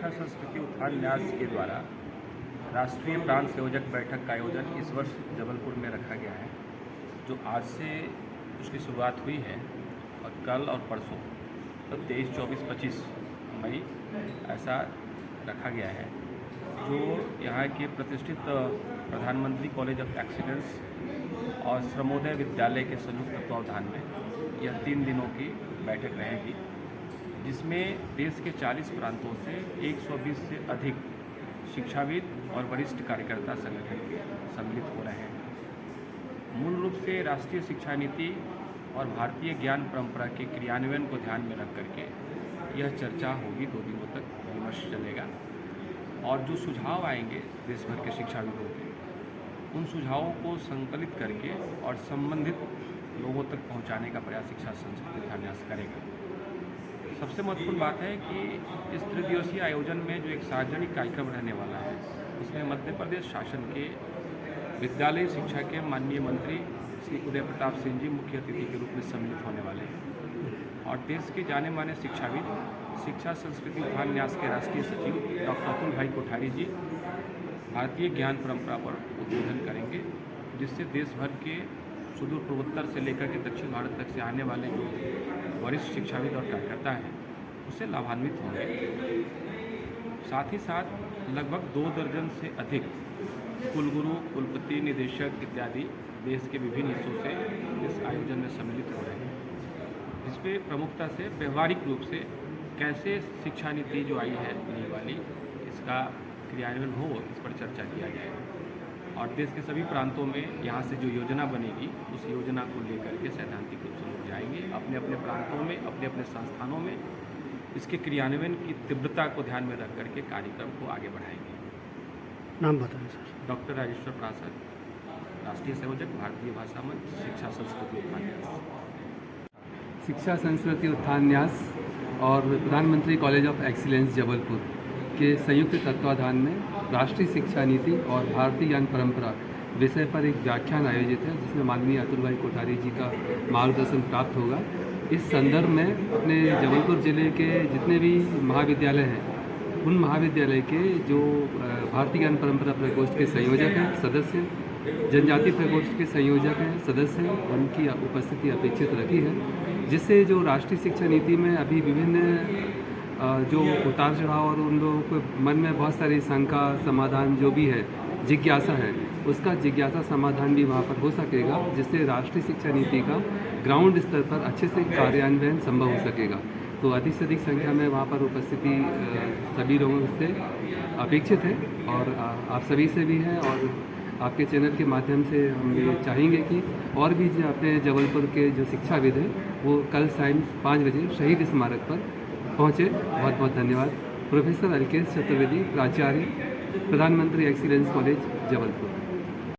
शिक्षा संस्कृति उत्थान न्यास के द्वारा राष्ट्रीय प्रांत संयोजक बैठक का आयोजन इस वर्ष जबलपुर में रखा गया है, जो आज से उसकी शुरुआत हुई है और कल और परसों तो 23, 24, 25 मई ऐसा रखा गया है, जो यहाँ के प्रतिष्ठित प्रधानमंत्री कॉलेज ऑफ एक्सीलेंस और श्रमोदय विद्यालय के संयुक्त तत्वावधान में यह 3 दिनों की बैठक रहेगी, जिसमें देश के 40 प्रांतों से 120 से अधिक शिक्षाविद और वरिष्ठ कार्यकर्ता संगठन के सम्मिलित हो रहे हैं। मूल रूप से राष्ट्रीय शिक्षा नीति और भारतीय ज्ञान परंपरा के क्रियान्वयन को ध्यान में रख करके यह चर्चा होगी। 2 दिनों तक विमर्श चलेगा और जो सुझाव आएंगे देश भर के शिक्षाविदों के, उन सुझावों को संकलित करके और संबंधित लोगों तक पहुंचाने का प्रयास शिक्षा संस्कृति उत्थान न्यास करेगा। सबसे महत्वपूर्ण बात है कि इस त्रिदिवसीय आयोजन में जो एक सार्वजनिक कार्यक्रम रहने वाला है, उसमें मध्य प्रदेश शासन के विद्यालय शिक्षा के माननीय मंत्री श्री उदय प्रताप सिंह जी मुख्य अतिथि के रूप में सम्मिलित होने वाले हैं और देश के जाने माने शिक्षाविद, शिक्षा संस्कृति उत्थान न्यास के राष्ट्रीय सचिव डॉक्टर अतुल भाई कोठारी जी भारतीय ज्ञान परंपरा पर उद्बोधन करेंगे, जिससे देश भर के सुदूर पूर्वोत्तर से लेकर के दक्षिण भारत तक से आने वाले जो वरिष्ठ शिक्षाविद और कार्यकर्ता हैं उससे लाभान्वित होंगे। साथ ही साथ लगभग 2 दर्जन से अधिक कुलगुरु, कुलपति, निदेशक इत्यादि देश के विभिन्न हिस्सों से इस आयोजन में सम्मिलित हो रहे हैं, जिसमें प्रमुखता से व्यवहारिक रूप से कैसे शिक्षा नीति जो आई है नई वाली, इसका क्रियान्वयन हो, इस पर चर्चा किया जाएगा और देश के सभी प्रांतों में यहाँ से जो योजना बनेगी उस योजना को लेकर के सैद्धांतिक रूप से लोग जाएंगे अपने अपने प्रांतों में, अपने अपने संस्थानों में इसके क्रियान्वयन की तीव्रता को ध्यान में रख करके कार्यक्रम को आगे बढ़ाएंगे। नाम बताएं सर। डॉक्टर राजेश्वर प्रसाद, राष्ट्रीय संयोजक, भारतीय भाषा मंच, शिक्षा संस्कृति उत्थान न्यास। शिक्षा संस्कृति उत्थान न्यास और प्रधानमंत्री कॉलेज ऑफ एक्सीलेंस जबलपुर के संयुक्त तत्वाधान में राष्ट्रीय शिक्षा नीति और भारतीय ज्ञान परंपरा विषय पर एक व्याख्यान आयोजित है, जिसमें माननीय अतुल भाई कोठारी जी का मार्गदर्शन प्राप्त होगा। इस संदर्भ में अपने जबलपुर ज़िले के जितने भी महाविद्यालय हैं, उन महाविद्यालय के जो भारतीय ज्ञान परंपरा प्रकोष्ठ के संयोजक हैं, सदस्य, जनजाति प्रकोष्ठ के संयोजक हैं, सदस्य हैं, उनकी उपस्थिति अपेक्षित रखी है, जिससे जो राष्ट्रीय शिक्षा नीति में अभी विभिन्न जो उतार चढ़ाव और उन लोगों के मन में बहुत सारी शंका समाधान जो भी है, जिज्ञासा है, उसका जिज्ञासा समाधान भी वहाँ पर हो सकेगा, जिससे राष्ट्रीय शिक्षा नीति का ग्राउंड स्तर पर अच्छे से कार्यान्वयन संभव हो सकेगा। तो अधिक से अधिक संख्या में वहाँ पर उपस्थिति सभी लोगों से अपेक्षित है और आप सभी से भी है और आपके चैनल के माध्यम से हम ये चाहेंगे कि और भी जो अपने जबलपुर के जो शिक्षाविद हैं वो कल शाम 5 बजे शहीद स्मारक पर पहुँचे। बहुत बहुत धन्यवाद। प्रोफेसर अलकेश चतुर्वेदी, प्राचार्य, प्रधानमंत्री एक्सीलेंस कॉलेज जबलपुर।